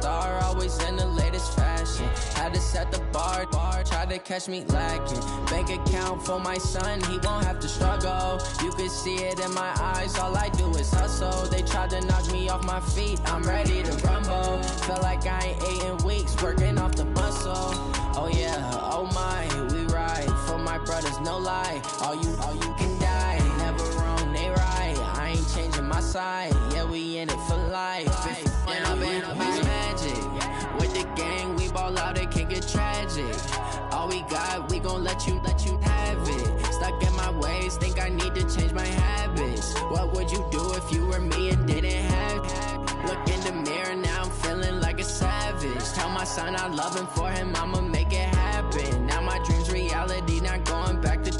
star, always in the latest fashion. Had to set the bar, tried to catch me lacking. Bank account for my son, he won't have to struggle. You can see it in my eyes, all I do is hustle. They tried to knock me off my feet, I'm ready to rumble. Felt like I ain't ate in weeks, working off the muscle. Oh yeah, oh my, we ride for my brothers, no lie. All you can die, never wrong, they right. I ain't changing my side, yeah, we in it for life. When I've been magic, with the gang, we ball out, it can get tragic. All we got, we gon' let you have it. Stuck in my ways, think I need to change my habits. What would you do if you were me and didn't have it? Look in the mirror, now I'm feeling like a savage. Tell my son I love him, for him I'ma make it happen. Now my dream's reality, not going back to.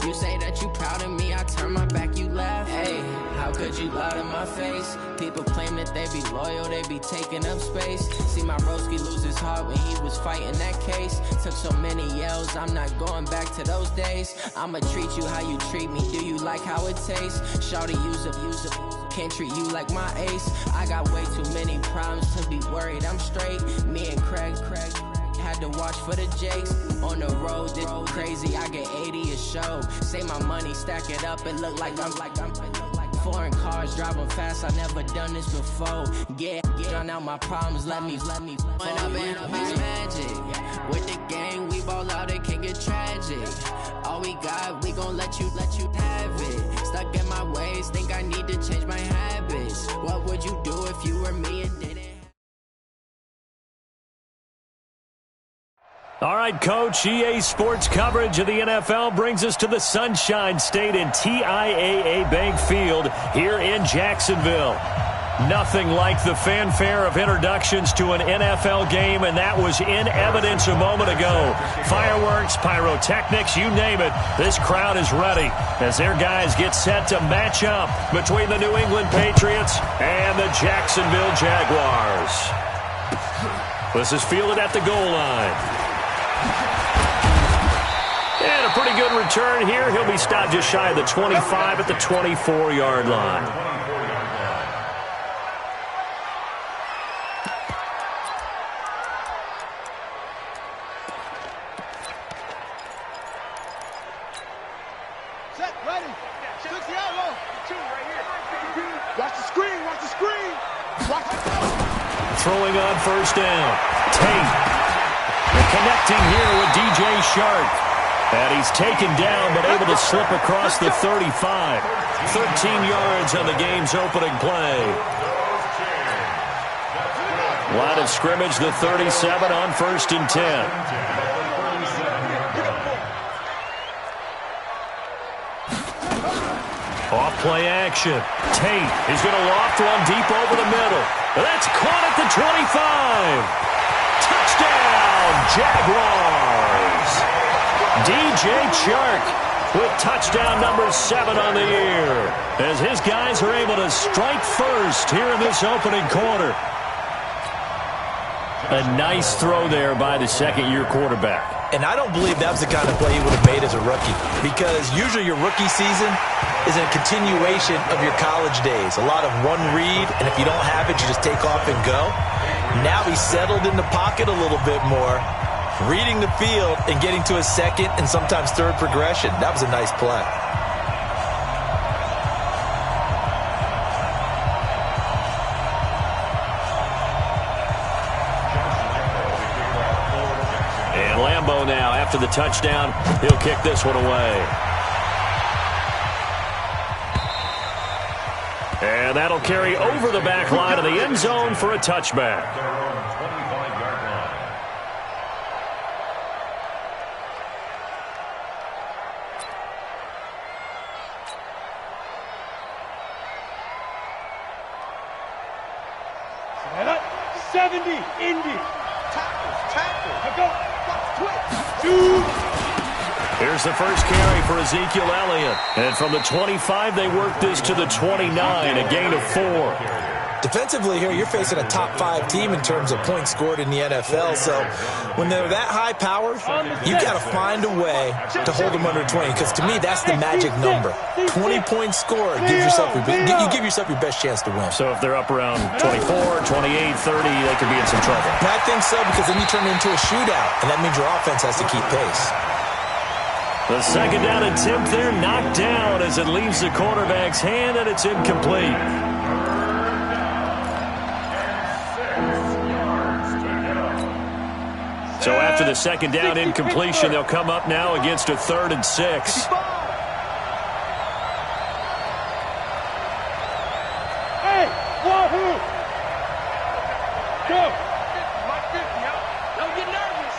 You say that you proud of me, I turn my back, you laugh. Hey, how could you lie to my face? People claim that they be loyal, they be taking up space. See my broski lose his heart when he was fighting that case. Took so many yells, I'm not going back to those days. I'ma treat you how you treat me, do you like how it tastes? Shawty, use up, can't treat you like my ace. I got way too many problems to be worried, I'm straight. Me and Craig had to watch for the Jakes. On the road, this crazy, I get 80 a show. Say my money, stack it up, it look like I'm foreign cars, driving fast, I never done this before. Get drown out my problems, let me. When I've been magic, with the gang, we ball out, it can get tragic. All we got, we gon' let you have it. Stuck in my ways, think I need to change my habits. What would you do if you were me and didn't? All right, Coach, EA Sports coverage of the NFL brings us to the Sunshine State in TIAA Bank Field here in Jacksonville. Nothing like the fanfare of introductions to an NFL game, and that was in evidence a moment ago. Fireworks, pyrotechnics, you name it. This crowd is ready as their guys get set to match up between the New England Patriots and the Jacksonville Jaguars. This is fielded at the goal line. And a pretty good return here. He'll be stopped just shy of the 25 at the 24-yard line. Set, ready. 60 out low. Two right here. Watch the screen, watch the screen. Watch the Throwing on first down. Tate. And connecting here with DJ Shark. And he's taken down but able to slip across the 35. 13 yards on the game's opening play. Line of scrimmage, the 37 on 1st and 10. Off play action. Tate is going to loft one deep over the middle. That's caught at the 25. Touchdown, Jaguars. DJ Chark with touchdown number 7 on the year as his guys are able to strike first here in this opening quarter. A nice throw there by the second-year quarterback. And I don't believe that was the kind of play he would have made as a rookie, because usually your rookie season is a continuation of your college days. A lot of one read, and if you don't have it, you just take off and go. Now he's settled in the pocket a little bit more, reading the field and getting to a second and sometimes third progression. That was a nice play. And Lambeau now, after the touchdown, he'll kick this one away. And that'll carry over the back line of the end zone for a touchback. Here's the first carry for Ezekiel Elliott. And from the 25, they work this to the 29, a gain of 4. Defensively here, you're facing a top 5 team in terms of points scored in the NFL. So when they're that high powered, you got to find a way to hold them under 20. Because to me, that's the magic number. 20 points scored, you give yourself your best chance to win. So if they're up around 24, 28, 30, they could be in some trouble. And I think so, because then you turn it into a shootout, and that means your offense has to keep pace. The second down attempt there knocked down as it leaves the quarterback's hand, and it's incomplete. So after the second down incompletion, they'll come up now against a 3rd and 6. Hey, wahoo! Go! Don't get nervous.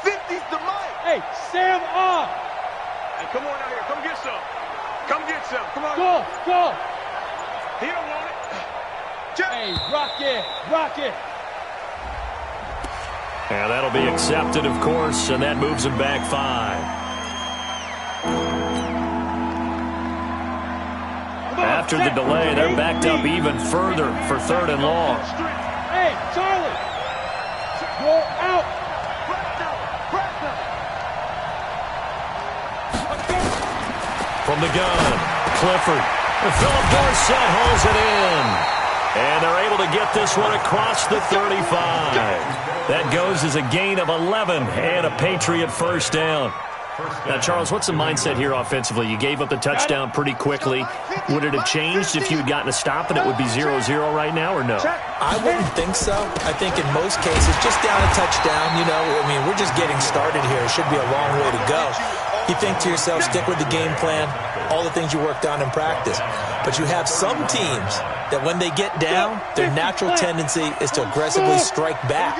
50's the mic. Hey, Sam off. Hey, come on out here. Come get some. Come get some. Come on. Go. He don't want it. Hey, rock it. And that'll be accepted, of course, and that moves him back 5. After the delay, they're backed up even further for 3rd and long. Hey, Charlie! Go out! From the gun, Clifford. Philip Dorsett holds it in. And they're able to get this one across the 35. That goes as a gain of 11 and a Patriot first down. Now, Charles, what's the mindset here offensively? You gave up the touchdown pretty quickly. Would it have changed if you had gotten a stop and it would be 0-0 right now, or no? I wouldn't think so. I think in most cases, just down a touchdown, we're just getting started here. It should be a long way to go. You think to yourself, stick with the game plan, all the things you worked on in practice. But you have some teams that when they get down, their natural tendency is to aggressively strike back.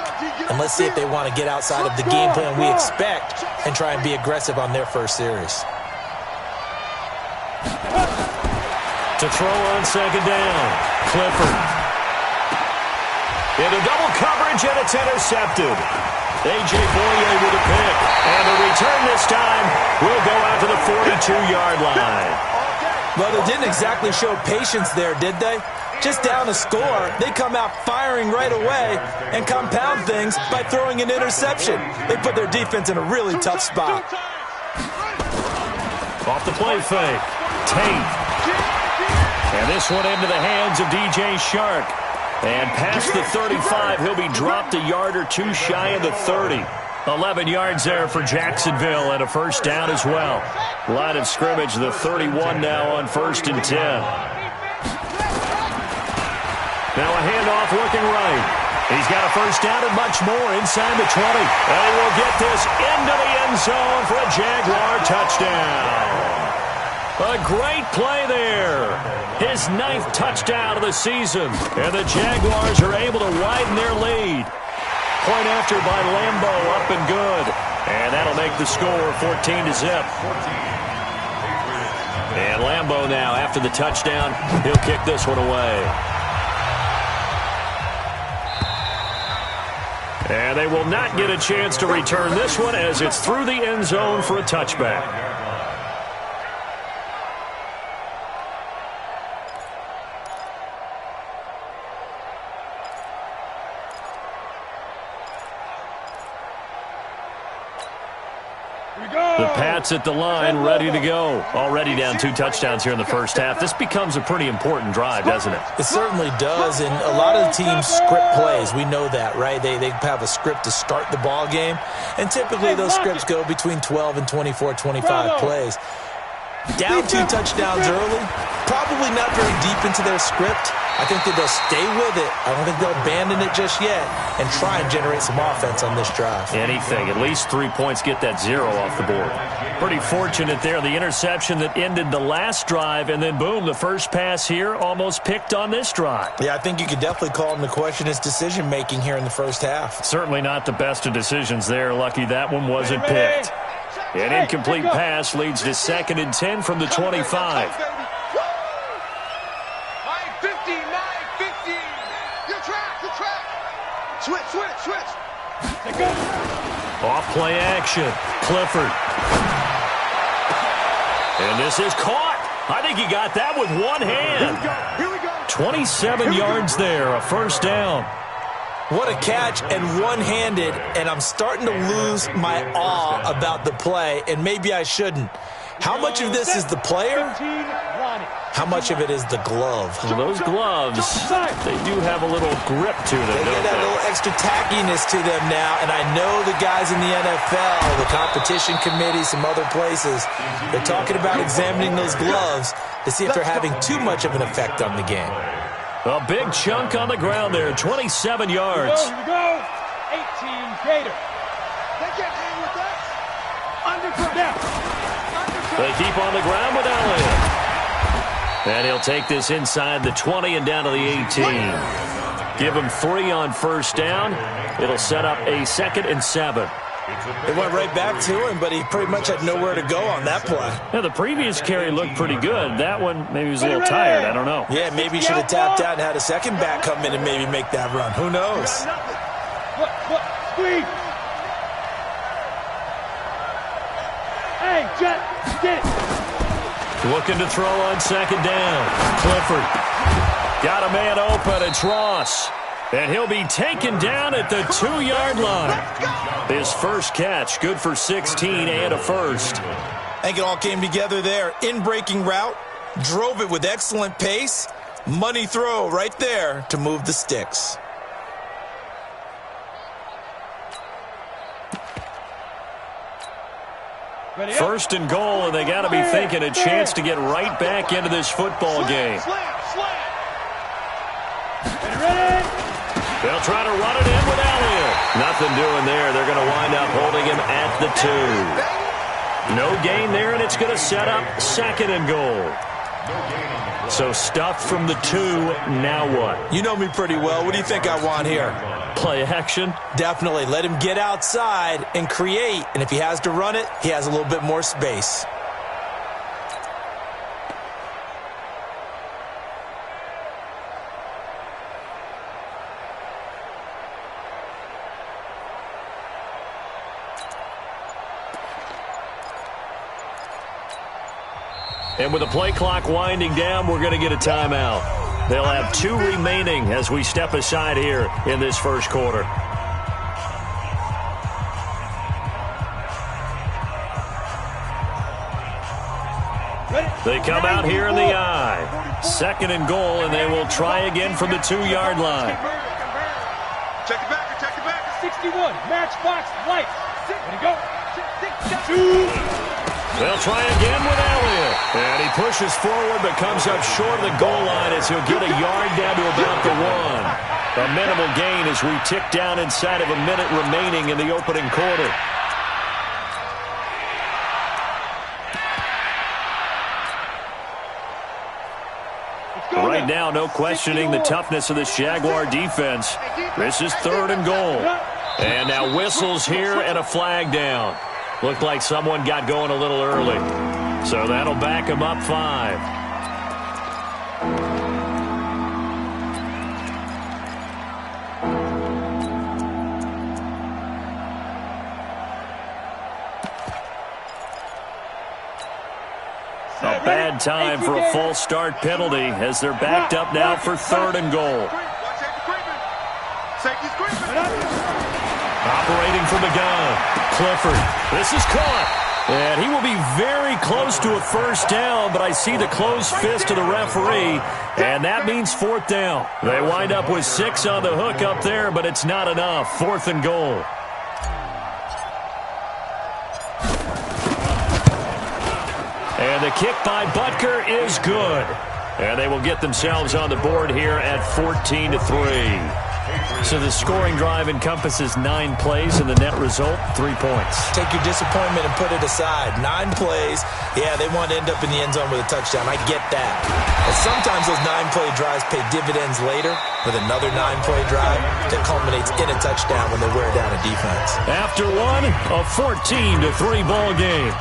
And let's see if they want to get outside of the game plan we expect and try and be aggressive on their first series. To throw on second down, Clifford. Into double coverage, and it's intercepted. A.J. Boye with a pick. And the return this time will go out to the 42-yard line. Well, they didn't exactly show patience there, did they? Just down a score, they come out firing right away and compound things by throwing an interception. They put their defense in a really tough spot. Off the play fake, Tate. And this one into the hands of DJ Shark. And past the 35, he'll be dropped a yard or two shy of the 30. 11 yards there for Jacksonville and a first down as well. Line of scrimmage, the 31 now on 1st and 10. Now a handoff looking right. He's got a first down and much more inside the 20. And he will get this into the end zone for a Jaguar touchdown. A great play there. His 9th touchdown of the season. And the Jaguars are able to widen their lead. Point after by Lambo, up and good. And that'll make the score 14-0. And Lambo now, after the touchdown, he'll kick this one away. And they will not get a chance to return this one as it's through the end zone for a touchback. The Pats at the line, ready to go. Already down 2 touchdowns here in the first half. This becomes a pretty important drive, doesn't it? It certainly does, and a lot of the teams script plays. We know that, right? They have a script to start the ball game, and typically those scripts go between 12 and 24, 25 plays. Down 2 touchdowns early, probably not very deep into their script. I think that they'll stay with it. I don't think they'll abandon it just yet and try and generate some offense on this drive. Anything. At least 3 points, get that 0 off the board. Pretty fortunate there. The interception that ended the last drive, and then boom, the first pass here almost picked on this drive. Yeah, I think you could definitely call him to question his decision-making here in the first half. Certainly not the best of decisions there. Lucky that one wasn't picked. An incomplete pass leads to 2nd and 10 from the 25. Switch. Off play action. Clifford. And this is caught. I think he got that with one hand. Here we go. 27 yards there, a first down. What a catch, and one-handed, and I'm starting to lose my awe about the play, and maybe I shouldn't. How much of this is the player? How much of it is the glove? Well, those gloves, they do have a little grip to them. They get that little extra tackiness to them now, and I know the guys in the NFL, the competition committee, some other places, they're talking about examining those gloves to see if they're having too much of an effect on the game. A big chunk on the ground there, 27 yards. Here we go. 18 Gator. They can't hang with us. Undercut. They keep on the ground with Elliott. And he'll take this inside the 20 and down to the 18. Give him 3 on first down. It'll set up a 2nd and 7. It went right back to him, but he pretty much had nowhere to go on that play. Yeah, the previous carry looked pretty good. That one, maybe he was a little tired. I don't know. Yeah, maybe he should have tapped out and had a second back come in and maybe make that run. Who knows? Look, squeeze. Hey, Jet, get it. Looking to throw on 2nd down. Clifford got a man open. It's Ross. And he'll be taken down at the 2-yard line. His first catch, good for 16 and a first. I think it all came together there. In-breaking route, drove it with excellent pace. Money throw right there to move the sticks. First and goal, and they got to be thinking a chance to get right back into this football game. They'll try to run it in with Elliott. Nothing doing there. They're going to wind up holding him at the 2. No gain there, and it's going to set up 2nd and goal. So stuffed from the 2, now what? You know me pretty well. What do you think I want here? Play action? Definitely. Let him get outside and create. And if he has to run it, he has a little bit more space. And with the play clock winding down, we're going to get a timeout. They'll have 2 remaining as we step aside here in this first quarter. They come out here in the I. 2nd and goal, and they will try again from the 2-yard line. Check it back. 61, matchbox light. Ready to go. 2. They'll try again with Elliott. And he pushes forward but comes up short of the goal line as he'll get a yard down to about the 1. A minimal gain as we tick down inside of a minute remaining in the opening quarter. Right now, no questioning the toughness of this Jaguar defense. This is 3rd and goal. And now whistles here and a flag down. Looked like someone got going a little early. So that'll back him up 5. A bad time for a false start penalty as they're backed up now for 3rd and goal. Operating from the gun. Clifford, this is caught. And he will be very close to a first down, but I see the closed fist of the referee, and that means 4th down. They wind up with 6 on the hook up there, but it's not enough. 4th and goal. And the kick by Butker is good. And they will get themselves on the board here at 14-3. So the scoring drive encompasses 9 plays, and the net result, 3 points. Take your disappointment and put it aside. 9 plays. Yeah, they want to end up in the end zone with a touchdown. I get that. But sometimes those 9-play drives pay dividends later with another 9-play drive that culminates in a touchdown when they wear down a defense. After one, a 14-3 ball game.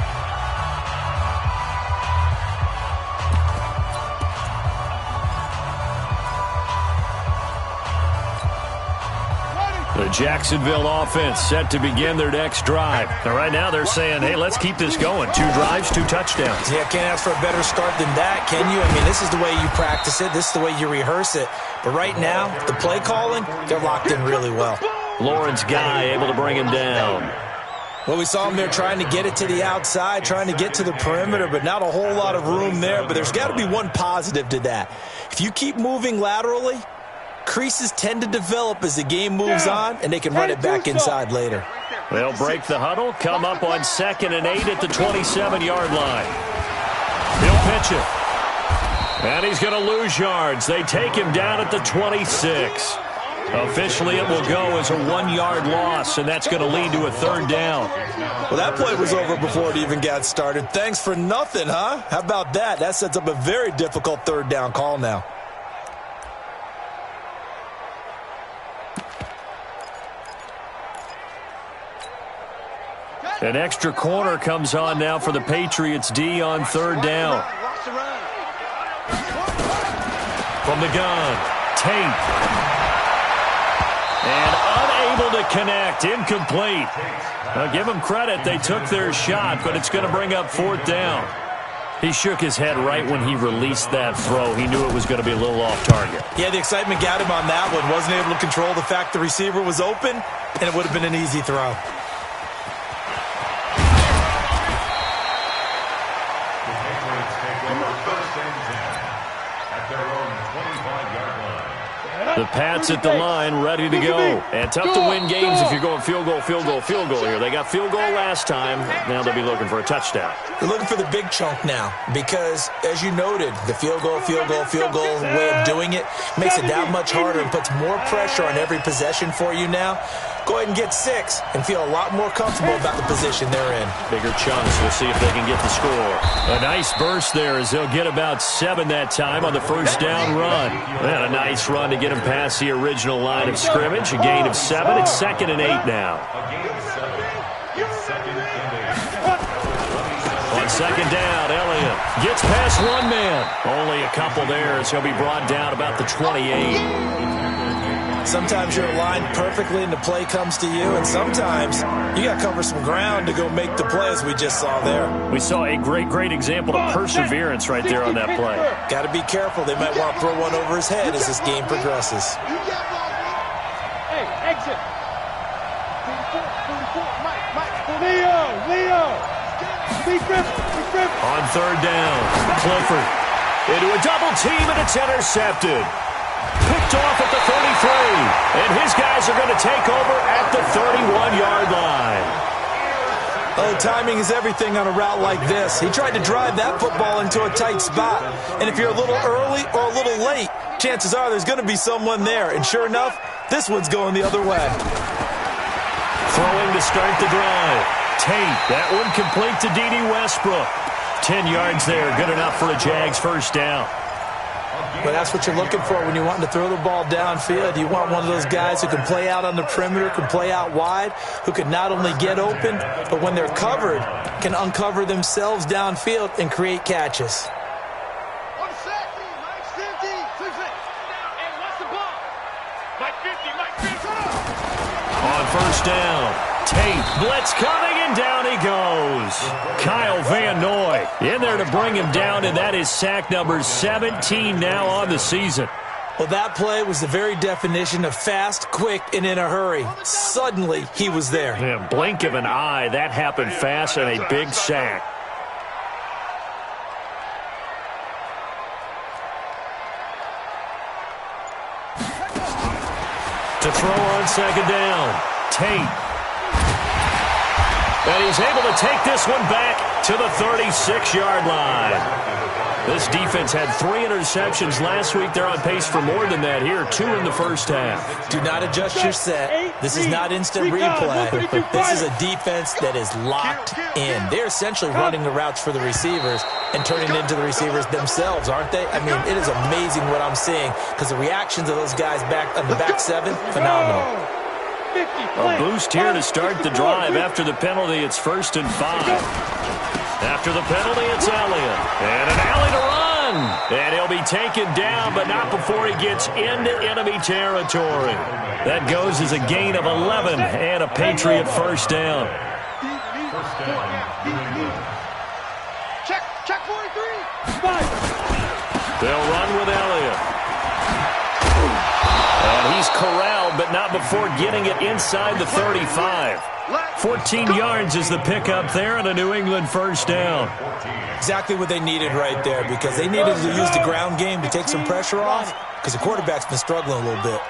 The Jacksonville offense set to begin their next drive. And right now they're saying, hey, let's keep this going. 2 drives, 2 touchdowns. Yeah, can't ask for a better start than that, can you? I mean, this is the way you practice it. This is the way you rehearse it. But right now, the play calling, they're locked in really well. Lawrence Guy able to bring him down. Well, we saw him there trying to get it to the outside, trying to get to the perimeter, but not a whole lot of room there. But there's got to be one positive to that. If you keep moving laterally, creases tend to develop as the game moves on, and they can run it back inside later. They'll break the huddle, come up on 2nd and 8 at the 27-yard line. He'll pitch it. And he's going to lose yards. They take him down at the 26. Officially, it will go as a 1-yard loss, and that's going to lead to a 3rd down. Well, that play was over before it even got started. Thanks for nothing, huh? How about that? That sets up a very difficult 3rd down call now. An extra corner comes on now for the Patriots D on 3rd down. From the gun, Tate. And unable to connect, incomplete. Now give them credit, they took their shot, but it's going to bring up 4th down. He shook his head right when he released that throw. He knew it was going to be a little off target. Yeah, the excitement got him on that one. Wasn't able to control the fact the receiver was open, and it would have been an easy throw. The Pats at the line, ready to go. And tough to win games if you're going field goal here. They got field goal last time. Now they'll be looking for a touchdown. They're looking for the big chunk now because, as you noted, the field goal way of doing it makes it that much harder and puts more pressure on every possession for you now. Go ahead and get 6 and feel a lot more comfortable about the position they're in. Bigger chunks. We'll see if they can get the score. A nice burst there as they'll get about 7 that time on the 1st down run. And a nice run to get them past the original line of scrimmage. A gain of 7. It's 2nd and 8 now. On 2nd down, Elliott gets past 1 man. Only a couple there as he'll be brought down about the 28. Sometimes you're aligned perfectly and the play comes to you, and sometimes you got to cover some ground to go make the play, as we just saw there. We saw a great example of perseverance right there on that play. Got to be careful. They might want to throw one over his head as this game progresses. Hey, exit. Leo. On 3rd down, Clifford into a double team, and it's intercepted. Picked off at the 33, and his guys are going to take over at the 31-yard line. Oh, timing is everything on a route like this. He tried to drive that football into a tight spot, and if you're a little early or a little late, chances are there's going to be someone there, and sure enough, this one's going the other way. Throwing to start the drive. Tate, that one complete to D.D. Westbrook. 10 yards there, good enough for a Jags 1st down. But that's what you're looking for when you're wanting to throw the ball downfield. You want one of those guys who can play out on the perimeter, can play out wide, who can not only get open, but when they're covered, can uncover themselves downfield and create catches. On 1st down, Tate, blitz coming, and down he goes. Kyle Van Noy in there to bring him down, and that is sack number 17 now on the season. Well, that play was the very definition of fast, quick, and in a hurry. Suddenly, he was there. Yeah, blink of an eye, that happened fast, and a big sack. To throw on 2nd down, Tate. And he's able to take this one back to the 36-yard line. This defense had 3 interceptions last week. They're on pace for more than that here, 2 in the 1st half. Do not adjust your set. This is not instant replay. This is a defense that is locked in. They're essentially running the routes for the receivers and turning it into the receivers themselves, aren't they? I mean, it is amazing what I'm seeing because the reactions of those guys back on the back 7, phenomenal. A boost here to start the drive. After the penalty, it's 1st and 5. After the penalty, it's Elliott. And an alley to run. And he'll be taken down, but not before he gets into enemy territory. That goes as a gain of 11 and a Patriot first down. Check 43. They'll run with Elliott. And he's corralled, but not before getting it inside the 35. 14 yards is the pickup there and a New England first down. Exactly what they needed right there, because they needed to use the ground game to take some pressure off, because the quarterback's been struggling a little bit.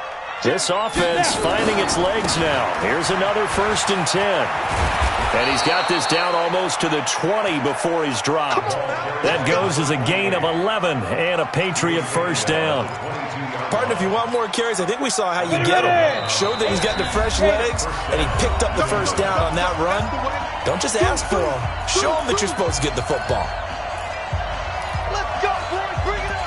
This offense finding its legs now. Here's another 1st and 10. And he's got this down almost to the 20 before he's dropped. That goes as a gain of 11 and a Patriot first down. Partner, if you want more carries, I think we saw how you get him. Showed that he's got the fresh legs, and he picked up the first down on that run. Don't just ask for him. Show him that you're supposed to get the football. Let's go, boys. Bring it up.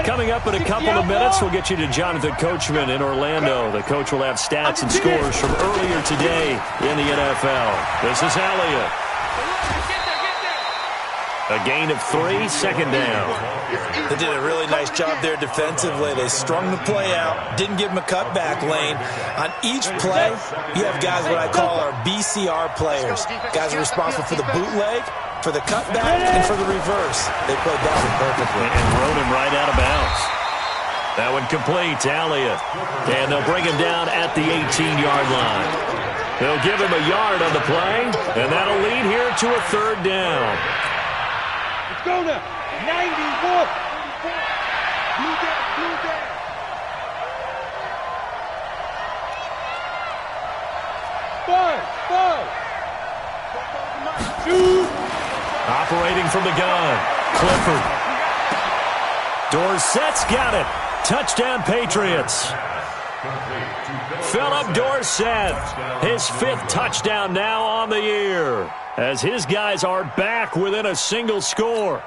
Coming up in a couple of minutes, we'll get you to Jonathan Coachman in Orlando. The coach will have stats and scores from earlier today in the NFL. This is Elliott. A gain of 3, second down. They did a really nice job there defensively. They strung the play out, didn't give him a cutback lane. On each play, you have guys what I call our BCR players. Guys are responsible for the bootleg, for the cutback, and for the reverse. They played that one perfectly. And rode him right out of bounds. That one complete to Elliott. And they'll bring him down at the 18-yard line. They'll give him a yard on the play, and that'll lead here to a 3rd down. Let's go now. 91. Blue down. Five. Shoot. Operating from the gun, Clifford. Dorsett's got it. Touchdown, Patriots. Philip Dorsett, his 5th touchdown now on the year, as his guys are back within a single score.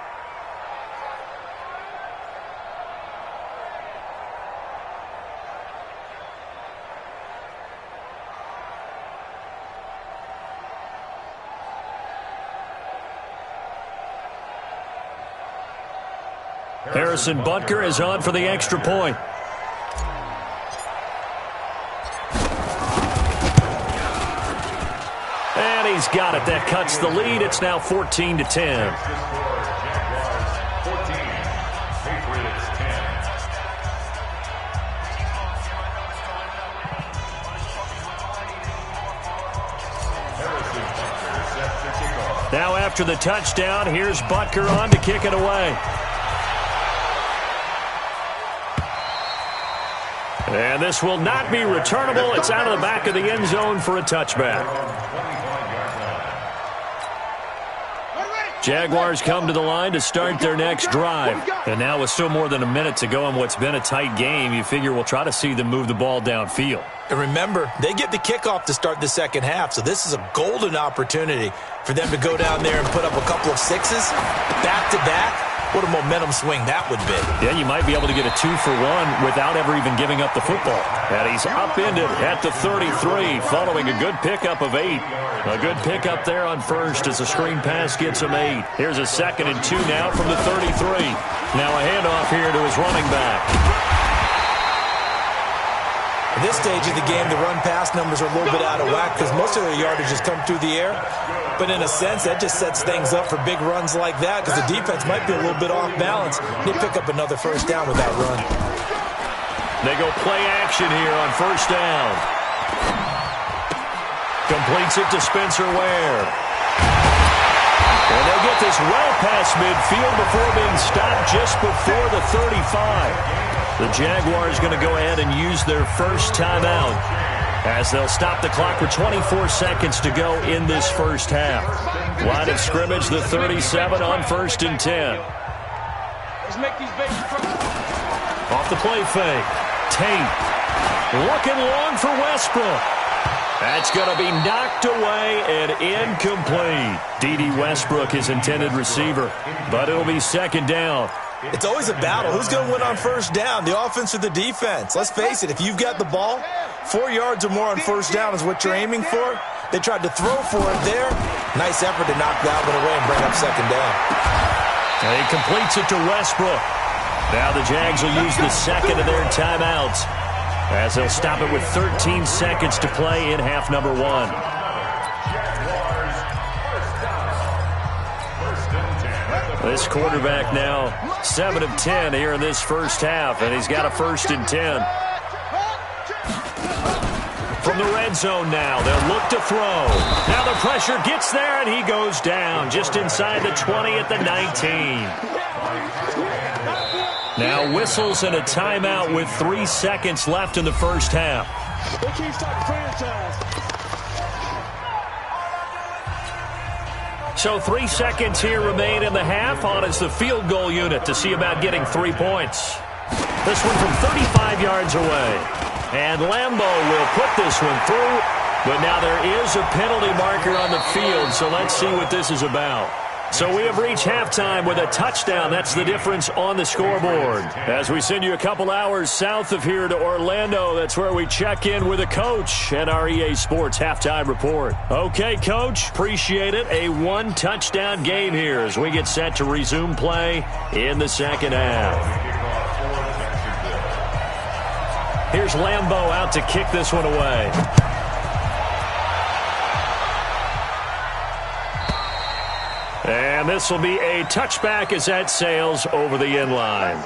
Harrison Butker is on for the extra point. And he's got it. That cuts the lead. It's now 14-10. Now after the touchdown, here's Butker on to kick it away. And this will not be returnable. It's out of the back of the end zone for a touchback. Jaguars come to the line to start their next drive. And now with still more than a minute to go in what's been a tight game, you figure we'll try to see them move the ball downfield. And remember, they get the kickoff to start the second half, so this is a golden opportunity for them to go down there and put up a couple of 6s back-to-back. What a momentum swing that would be. Yeah, you might be able to get a 2-for-1 without ever even giving up the football. And he's upended at the 33 following a good pickup of 8. A good pickup there on first as a screen pass gets him 8. Here's a 2nd and 2 now from the 33. Now a handoff here to his running back. At this stage of the game, the run-pass numbers are a little bit out of whack because most of their yardage has come through the air. But in a sense, that just sets things up for big runs like that because the defense might be a little bit off balance. They pick up another first down with that run. They go play action here on first down. Completes it to Spencer Ware. And they'll get this well past midfield before being stopped just before the 35. The Jaguars going to go ahead and use their first timeout as they'll stop the clock with 24 seconds to go in this first half. Line of scrimmage, the 37 on 1st and 10. Let's make these babies cry. Off the play fake. Tate looking long for Westbrook. That's going to be knocked away and incomplete. D.D. Westbrook, his intended receiver, but it'll be second down. It's always a battle. Who's going to win on first down, the offense or the defense? Let's face it, if you've got the ball, 4 yards or more on first down is what you're aiming for. They tried to throw for it there. Nice effort to knock that one away and bring up second down. And he completes it to Westbrook. Now the Jags will use the second of their timeouts, as they'll stop it with 13 seconds to play in half number 1. This quarterback now 7 of 10 here in this first half, and he's got a 1st and 10. From the red zone now, they'll look to throw. Now the pressure gets there, and he goes down just inside the 20 at the 19. Now whistles and a timeout with 3 seconds left in the first half. So 3 seconds here remain in the half. On is the field goal unit to see about getting 3 points. This one from 35 yards away. And Lambeau will put this one through. But now there is a penalty marker on the field, so let's see what this is about. So we have reached halftime with a touchdown. That's the difference on the scoreboard. As we send you a couple hours south of here to Orlando, that's where we check in with a coach and our EA Sports halftime report. Okay, Coach, appreciate it. A 1-touchdown game here as we get set to resume play in the second half. Here's Lambeau out to kick this one away. And this will be a touchback as that sails over the end line.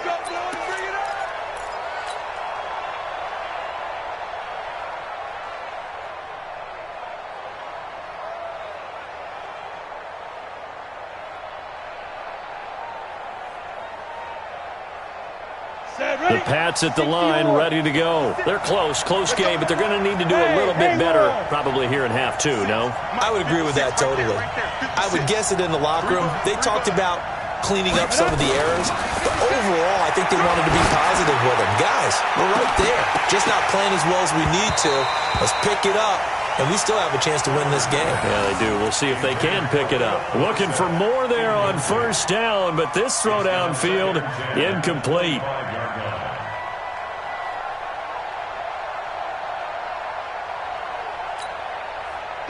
The Pats at the line, ready to go. They're close game, but they're going to need to do a little bit better probably here in half 2, no? I would agree with that totally. I would guess it in the locker room. They talked about cleaning up some of the errors, but overall, I think they wanted to be positive with them. Guys, we're right there. Just not playing as well as we need to. Let's pick it up, and we still have a chance to win this game. Yeah, they do. We'll see if they can pick it up. Looking for more there on first down, but this throw downfield, incomplete.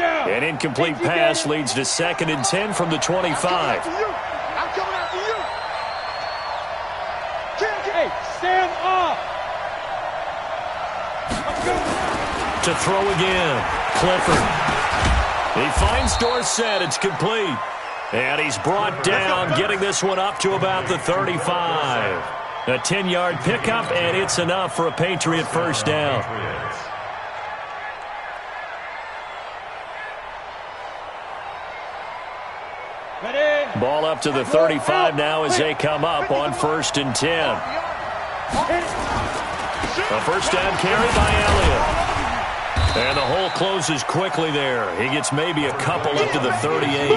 An incomplete pass leads to 2nd and 10 from the 25. I'm coming after you. Hey, stand up. To throw again, Clifford. He finds Dorsett. It's complete. And he's brought down, getting this one up to about the 35. A 10-yard pickup, and it's enough for a Patriot first down. Ball up to the 35 now as they come up on 1st and 10. A first down carry by Elliott. And the hole closes quickly there. He gets maybe a couple up to the 38.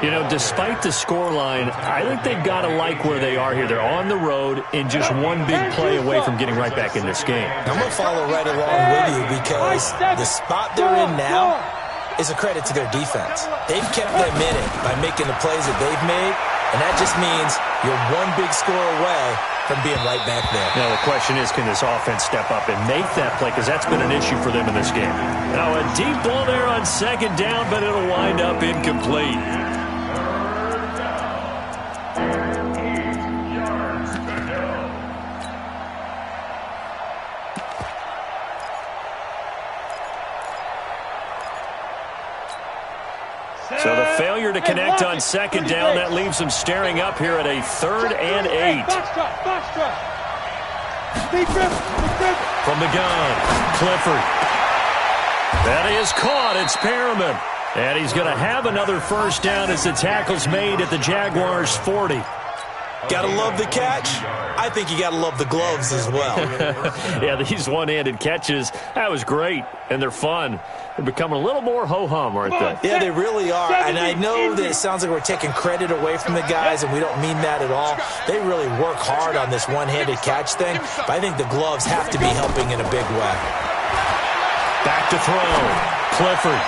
You know, despite the scoreline, I think they've got to like where they are here. They're on the road and just one big play away from getting right back in this game. I'm going to follow right along with you because the spot they're in now is a credit to their defense. They've kept them in it by making the plays that they've made, and that just means you're one big score away from being right back there. Now, the question is, can this offense step up and make that play? Because that's been an issue for them in this game. Now, a deep ball there on 2nd down, but it'll wind up incomplete. So the failure to connect on 2nd down, that leaves them staring up here at a 3rd and 8. From the gun, Clifford. That is caught. It's Perriman. And he's going to have another first down as the tackle's made at the Jaguars' 40. Got to love the catch. I think you got to love the gloves as well. Yeah, these one-handed catches, that was great, and they're fun. They're becoming a little more ho-hum, aren't they? Yeah, they really are, and I know that it sounds like we're taking credit away from the guys, and we don't mean that at all. They really work hard on this one-handed catch thing, but I think the gloves have to be helping in a big way. Back to throw. Clifford.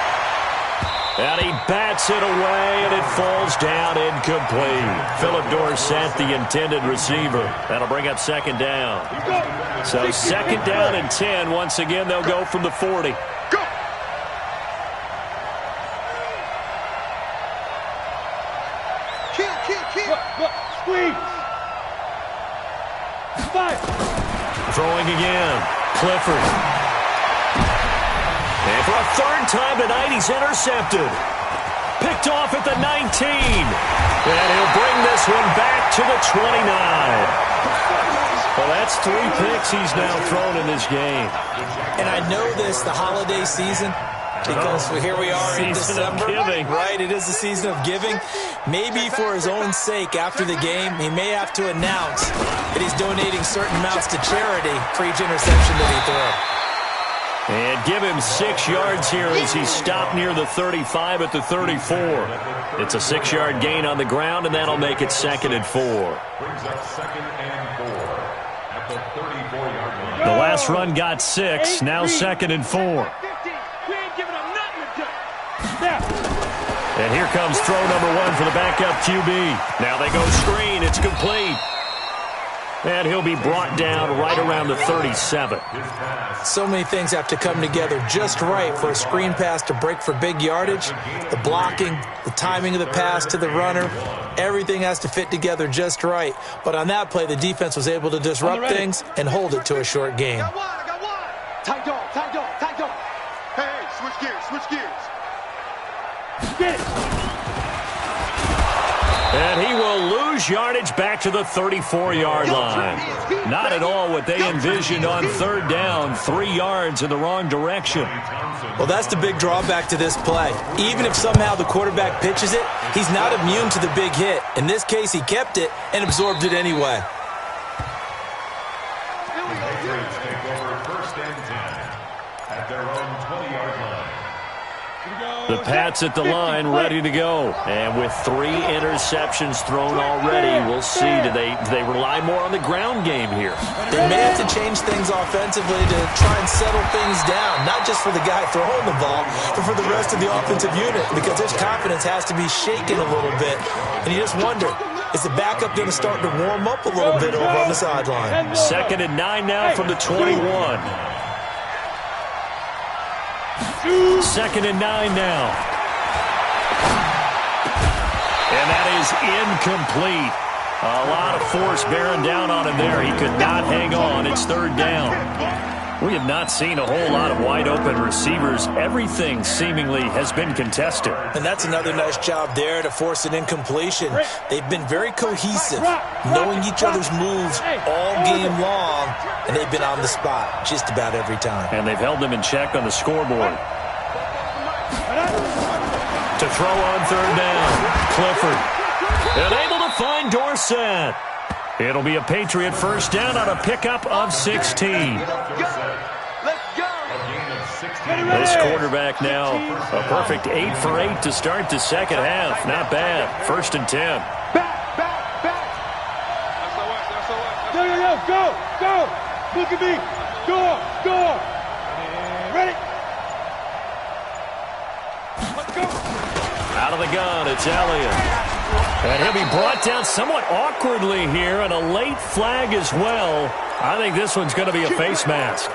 And he bats it away, and it falls down incomplete. Philip Dorsett, the intended receiver. That'll bring up second down. So second down and 10. Once again, they'll go from the 40. Go! Kill. Look, squeeze. Five. Throwing again. Clifford. And for a third time tonight, he's intercepted. Picked off at the 19. And he'll bring this one back to the 29. Well, that's 3 picks he's now thrown in this game. And I know this, the holiday season, because here we are in December. Right, it is the season of giving. Maybe for his own sake, after the game, he may have to announce that he's donating certain amounts to charity for each interception that he throws. And give him 6 yards here as he stopped near the 35 at the 34. It's a 6-yard gain on the ground, and that'll make it 2nd and 4. The last run got 6, now 2nd and 4. And here comes throw number 1 for the backup QB. Now they go screen. It's complete. And he'll be brought down right around the 37. So many things have to come together just right for a screen pass to break for big yardage. The blocking, the timing of the pass to the runner, everything has to fit together just right. But on that play, the defense was able to disrupt things and hold it to a short game. I got one. Tight dog. Hey, switch gears. Get it. And he will lose yardage back to the 34-yard line. Not at all what they envisioned on third down. 3 yards in the wrong direction. Well, that's the big drawback to this play. Even if somehow the quarterback pitches it, he's not immune to the big hit. In this case, he kept it and absorbed it anyway. Patriots take over 1st and 10 at their own 20-yard line. The Pats at the line, ready to go. And with 3 interceptions thrown already, we'll see. Do they rely more on the ground game here? They may have to change things offensively to try and settle things down, not just for the guy throwing the ball, but for the rest of the offensive unit, because his confidence has to be shaken a little bit. And you just wonder, is the backup going to start to warm up a little bit over on the sideline? 2nd and 9 now from the 21. 2nd and 9 now. And that is incomplete. A lot of force bearing down on him there. He could not hang on. It's 3rd down. We have not seen a whole lot of wide-open receivers. Everything seemingly has been contested. And that's another nice job there to force an incompletion. They've been very cohesive, knowing each other's moves all game long, and they've been on the spot just about every time. And they've held them in check on the scoreboard. To throw on 3rd down, Clifford. And able to find Dorsett. It'll be a Patriot 1st down on a pickup of 16. This quarterback now a perfect 8 for 8 to start the 2nd half. Not bad. 1st and 10. Back. Go. Look at me. Go. Ready. Let's go. Out of the gun, it's Elliott. And he'll be brought down somewhat awkwardly here, and a late flag as well. I think this one's going to be a face mask.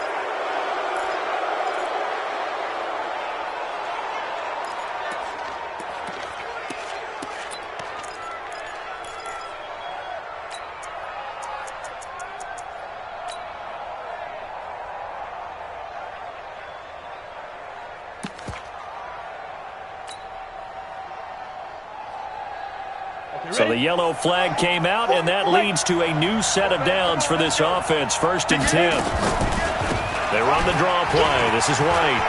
So the yellow flag came out, and that leads to a new set of downs for this offense. 1st and 10. They run the draw play. This is White.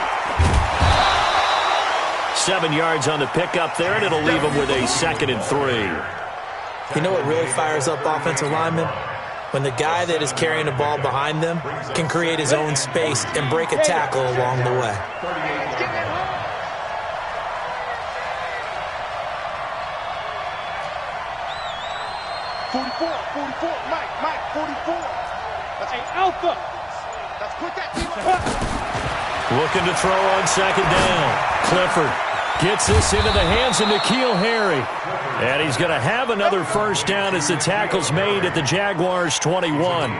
7 yards on the pickup there, and it'll leave them with a 2nd and 3. You know what really fires up offensive linemen? When the guy that is carrying the ball behind them can create his own space and break a tackle along the way. Mike, 44. That's Alpha. Let's put that team up. Looking to throw on second down. Clifford gets this into the hands of N'Keal Harry. And he's going to have another first down as the tackle's made at the Jaguars' 21.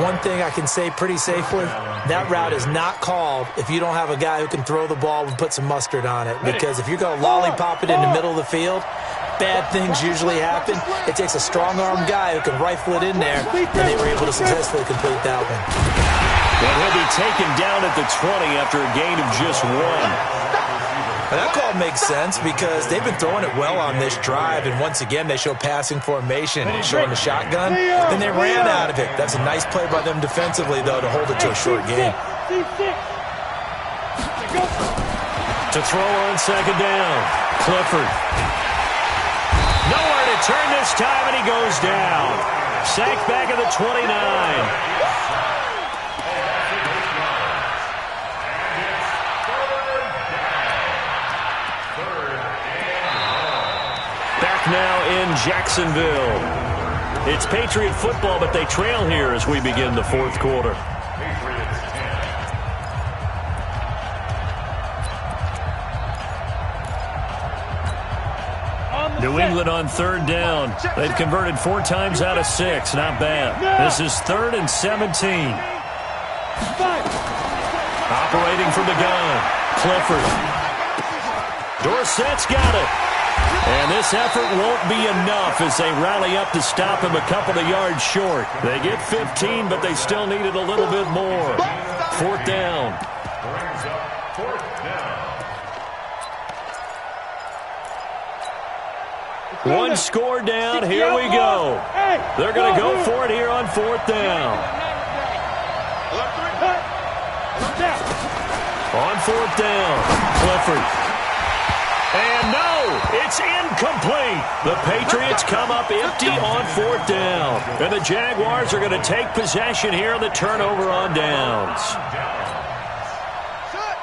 One thing I can say pretty safely, that route is not called if you don't have a guy who can throw the ball and put some mustard on it. Because if you're going to lollipop it in the middle of the field, bad things usually happen. It takes a strong-armed guy who can rifle it in there, and they were able to successfully complete that one. And he'll be taken down at the 20 after a gain of just 1. And that call makes sense because they've been throwing it well on this drive, and once again they show passing formation and showing the shotgun. Then they ran out of it. That's a nice play by them defensively, though, to hold it to a short game. To throw on second down, Clifford. Nowhere to turn this time, and he goes down. Sacked back at the 29. Now in Jacksonville. It's Patriot football, but they trail here as we begin the fourth quarter. New England on third down. They've converted 4 times out of 6. Not bad. This is 3rd and 17. Operating from the gun. Clifford. Dorsett's got it. And this effort won't be enough as they rally up to stop him a couple of yards short. They get 15, but they still needed a little bit more. 4th down. Brings up 4th down. One score down. Here we go. They're going to go for it here on 4th down. On 4th down, Clifford. And no, it's incomplete. The Patriots come up empty on 4th down. And the Jaguars are going to take possession here on the turnover on downs.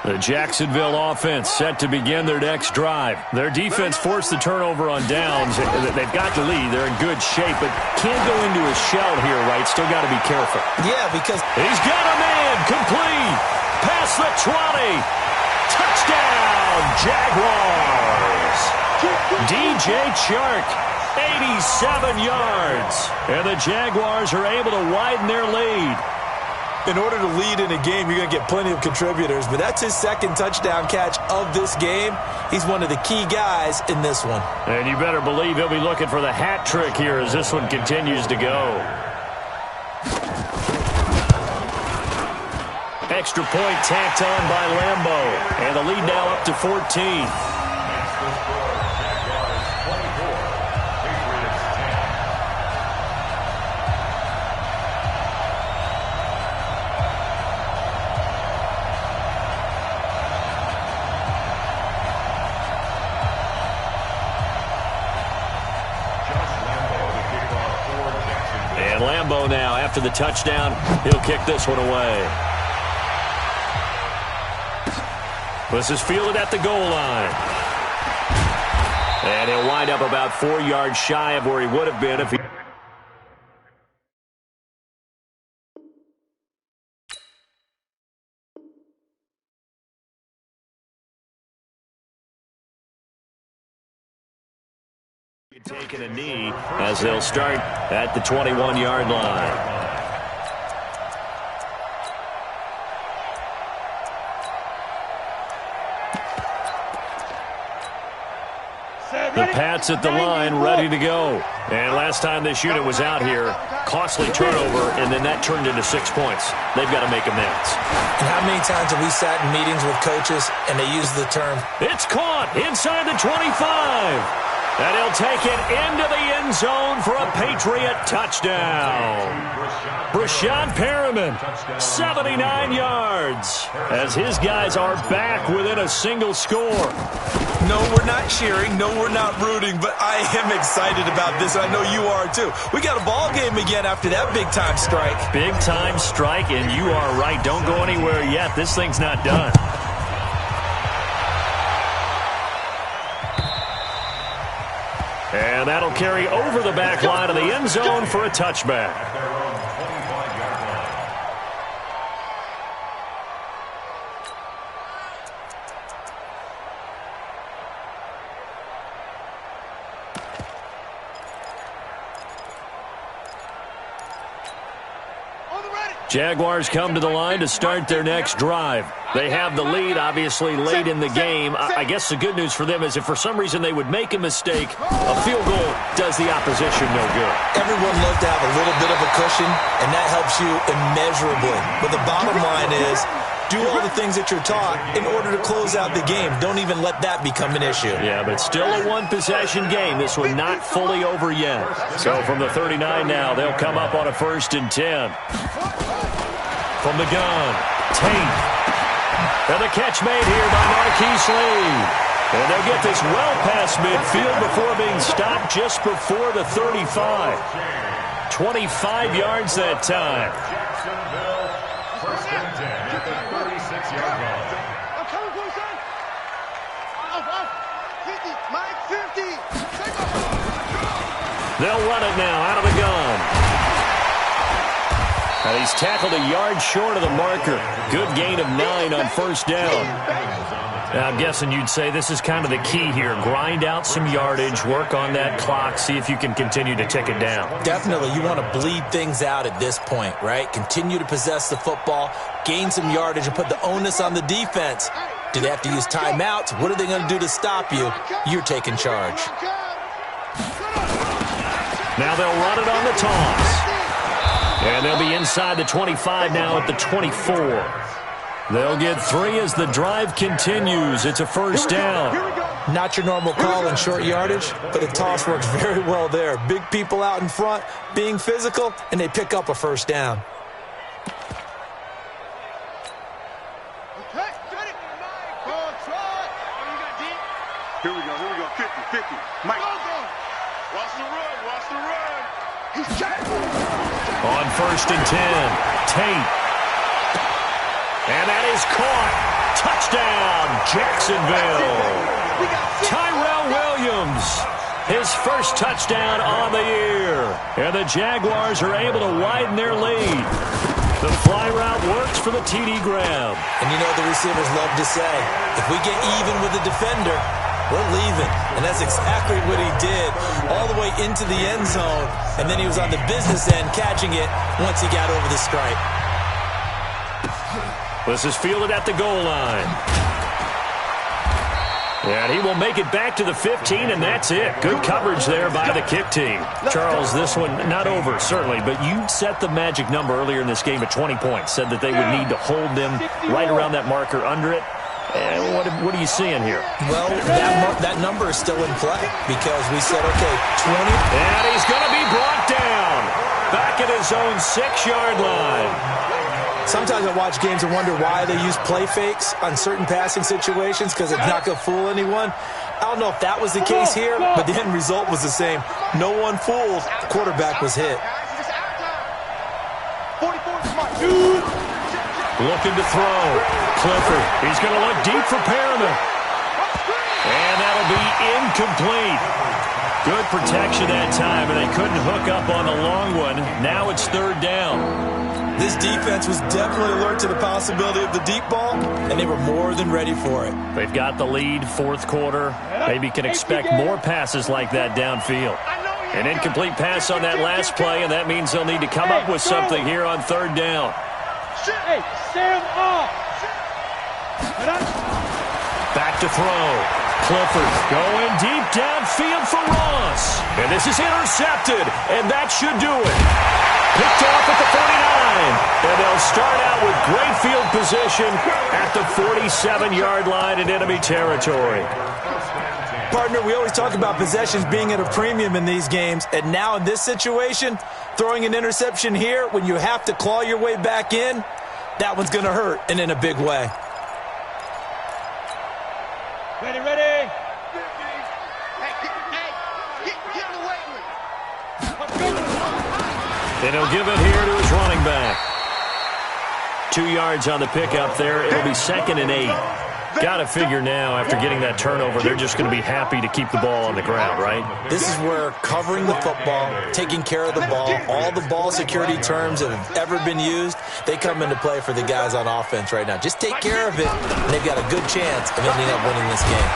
The Jacksonville offense set to begin their next drive. Their defense forced the turnover on downs. They've got the lead. They're in good shape, but can't go into a shell here, right? Still got to be careful. Yeah, because he's got a man complete. Past the 20. Touchdown, Jaguars. DJ Chark, 87 yards. And the Jaguars are able to widen their lead. In order to lead in a game, you're going to get plenty of contributors, but that's his 2nd touchdown catch of this game. He's one of the key guys in this one. And you better believe he'll be looking for the hat trick here as this one continues to go. Extra point tacked on by Lambo. And the lead now up to 14. And Lambo now, after the touchdown, he'll kick this one away. This is fielded at the goal line. And he'll wind up about 4 yards shy of where he would have been if he... taking a knee as they'll start at the 21-yard line. The Pats at the line, ready to go. And last time this unit was out here, costly turnover, and then that turned into 6 points. They've got to make amends. And how many times have we sat in meetings with coaches and they use the term, it's caught inside the 25. And he'll take it into the end zone for a Patriot touchdown. Brashad Perriman, 79 yards, as his guys are back within a single score. No, we're not cheering. No, we're not rooting, but I am excited about this. I know you are, too. We got a ball game again after that big-time strike. Big-time strike, and you are right. Don't go anywhere yet. This thing's not done. And that'll carry over the back line of the end zone for a touchback. Jaguars come to the line to start their next drive. They have the lead, obviously, late in the game. I guess the good news for them is if for some reason they would make a mistake, a field goal does the opposition no good. Everyone loves to have a little bit of a cushion, and that helps you immeasurably. But the bottom line is, do all the things that you're taught in order to close out the game. Don't even let that become an issue. Yeah, but still a one-possession game. This one not fully over yet. So from the 39 now, they'll come up on a 1st and 10. From the gun, Tate. And the catch made here by Marquise Lee. And they'll get this well past midfield before being stopped just before the 35. 25 yards that time. Jacksonville, 1st and 10 at the 36-yard line. I'm coming for you, son. Off. 50. Mike, 50. They'll run it now out of the gun. And he's tackled a yard short of the marker. Good gain of 9 on 1st down. Now, I'm guessing you'd say this is kind of the key here. Grind out some yardage, work on that clock, see if you can continue to tick it down. Definitely. You want to bleed things out at this point, right? Continue to possess the football, gain some yardage, and put the onus on the defense. Do they have to use timeouts? What are they going to do to stop you? You're taking charge. Now they'll run it on the toss. And they'll be inside the 25 now at the 24. They'll get 3 as the drive continues. It's a 1st down. Not your normal call in short yardage, but the toss works very well there. Big people out in front, being physical, and they pick up a 1st down. Here we go. 50. Mike. Watch the run. He's jacked. On 1st and 10, Tate. And that is caught. Touchdown, Jacksonville. Tyrell Williams, his first touchdown on the year. And the Jaguars are able to widen their lead. The fly route works for the TD grab. And you know the receivers love to say, if we get even with the defender, we're leaving. And that's exactly what he did, all the way into the end zone. And then he was on the business end catching it once he got over the stripe. This is fielded at the goal line. And he will make it back to the 15, and that's it. Good coverage there by the kick team. Charles, this one not over, certainly, but you set the magic number earlier in this game at 20 points. Said that they would need to hold them right around that marker under it. What are you seeing here? Well, that number is still in play because we said, okay, 20. And he's going to be brought down back at his own 6-yard line. Sometimes I watch games and wonder why they use play fakes on certain passing situations because it's not going to fool anyone. I don't know if that was the case here, but the end result was the same. No one fooled. The quarterback was hit. Looking to throw. Clifford. He's going to look deep for Perriman. And that'll be incomplete. Good protection that time, and they couldn't hook up on the long one. Now it's 3rd down. This defense was definitely alert to the possibility of the deep ball, and they were more than ready for it. They've got the lead, 4th quarter. Maybe can expect more passes like that downfield. An incomplete pass on that last play, and that means they'll need to come up with something here on 3rd down. Hey, Sam off. Back to throw. Clifford going deep downfield for Ross. And this is intercepted, and that should do it. Picked off at the 49. And they'll start out with great field position at the 47-yard line in enemy territory. Partner, we always talk about possessions being at a premium in these games, and now in this situation, throwing an interception here when you have to claw your way back in, that one's going to hurt, and in a big way. Ready. Get away with it. And he'll give it here to his running back. 2 yards on the pickup there. It'll be 2nd and 8. Got to figure now, after getting that turnover, they're just going to be happy to keep the ball on the ground, right? This is where covering the football, taking care of the ball, all the ball security terms that have ever been used, they come into play for the guys on offense right now. Just take care of it, and they've got a good chance of ending up winning this game.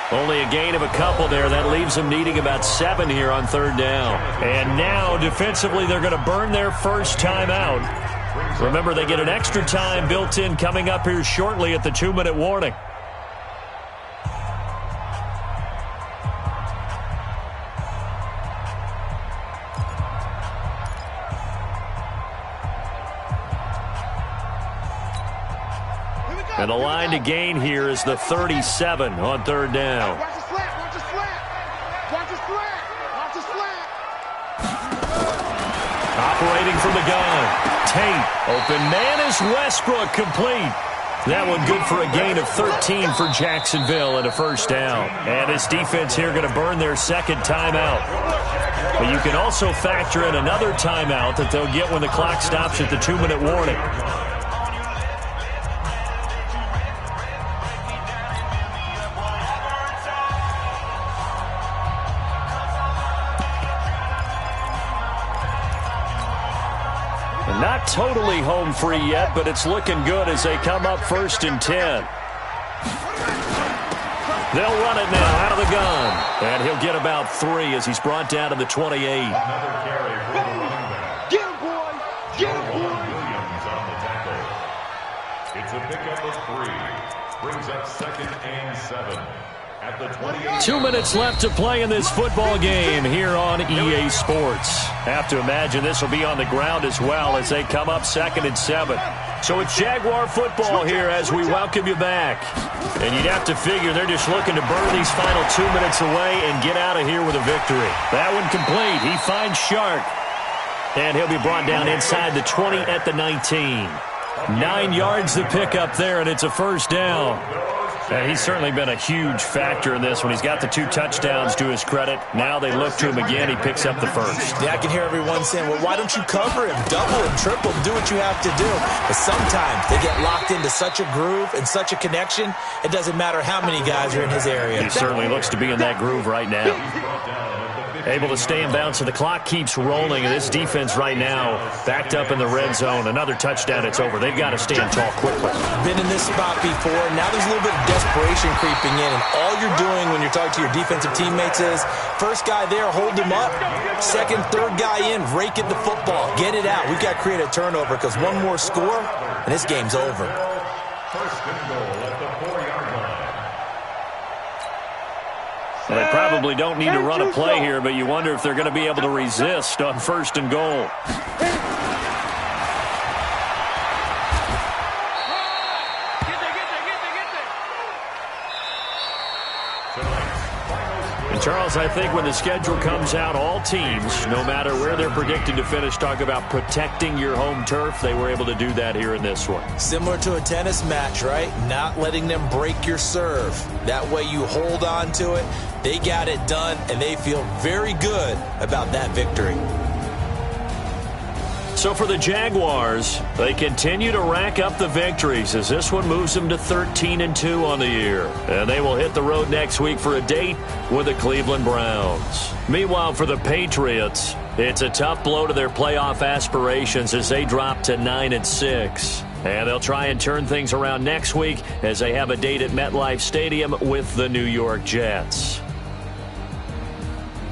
Only a gain of a couple there. That leaves them needing about 7 here on third down. And now, defensively, they're going to burn their first timeout. Remember, they get an extra time built in coming up here shortly at the 2-minute warning. And the line to gain here is the 37 on third down. Watch the slant, watch the slant. Watch the slant, watch the slant. Operating from the gun. Tate. Open man is Westbrook, complete. That one good for a gain of 13 for Jacksonville and a first down. And this defense here going to burn their second timeout. But you can also factor in another timeout that they'll get when the clock stops at the 2-minute warning. Not totally home free yet, but it's looking good as they come up 1st and 10. They'll run it now out of the gun. And he'll get about 3 as he's brought down to the 28. Another carry for the running back. Get him, boy. Get him, boy. Williams on the tackle. It's a pickup of 3. Brings up 2nd and 7. At the 28. 2 minutes left to play in this football game here on EA Sports. Have to imagine this will be on the ground as well as they come up 2nd and 7. So it's Jaguar football here as we welcome you back. And you'd have to figure they're just looking to burn these final 2 minutes away and get out of here with a victory. That one complete. He finds Shark. And he'll be brought down inside the 20 at the 19. 9 yards to pick up there, and it's a first down. And he's certainly been a huge factor in this when he's got the 2 touchdowns to his credit. Now they look to him again. He picks up the first. Yeah, I can hear everyone saying, well, why don't you cover him, double him, triple him, do what you have to do. But sometimes they get locked into such a groove and such a connection, it doesn't matter how many guys are in his area. He certainly looks to be in that groove right now. Able to stay in bounds, and the clock keeps rolling. And this defense right now backed up in the red zone. Another touchdown, it's over. They've got to stand tall quickly. Been in this spot before. Now there's a little bit of desperation creeping in. And all you're doing when you're talking to your defensive teammates is, first guy there, hold him up. Second, third guy in, rake at the football. Get it out. We've got to create a turnover because one more score, and this game's over. 1st and goal at the 4-yard line. Well, they probably don't need to run a play here, but you wonder if they're going to be able to resist on 1st and goal. And Charles, I think when the schedule comes out, all teams, no matter where they're predicted to finish, talk about protecting your home turf. They were able to do that here in this one. Similar to a tennis match, right? Not letting them break your serve. That way you hold on to it. They got it done, and they feel very good about that victory. So for the Jaguars, they continue to rack up the victories as this one moves them to 13-2 on the year. And they will hit the road next week for a date with the Cleveland Browns. Meanwhile, for the Patriots, it's a tough blow to their playoff aspirations as they drop to 9-6. And they'll try and turn things around next week as they have a date at MetLife Stadium with the New York Jets.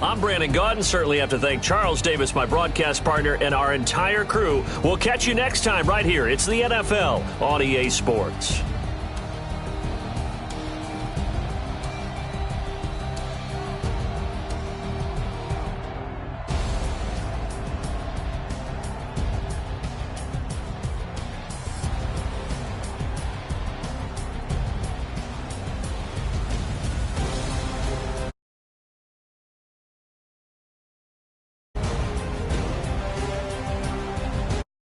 I'm Brandon Gaudin. Certainly have to thank Charles Davis, my broadcast partner, and our entire crew. We'll catch you next time right here. It's the NFL on EA Sports.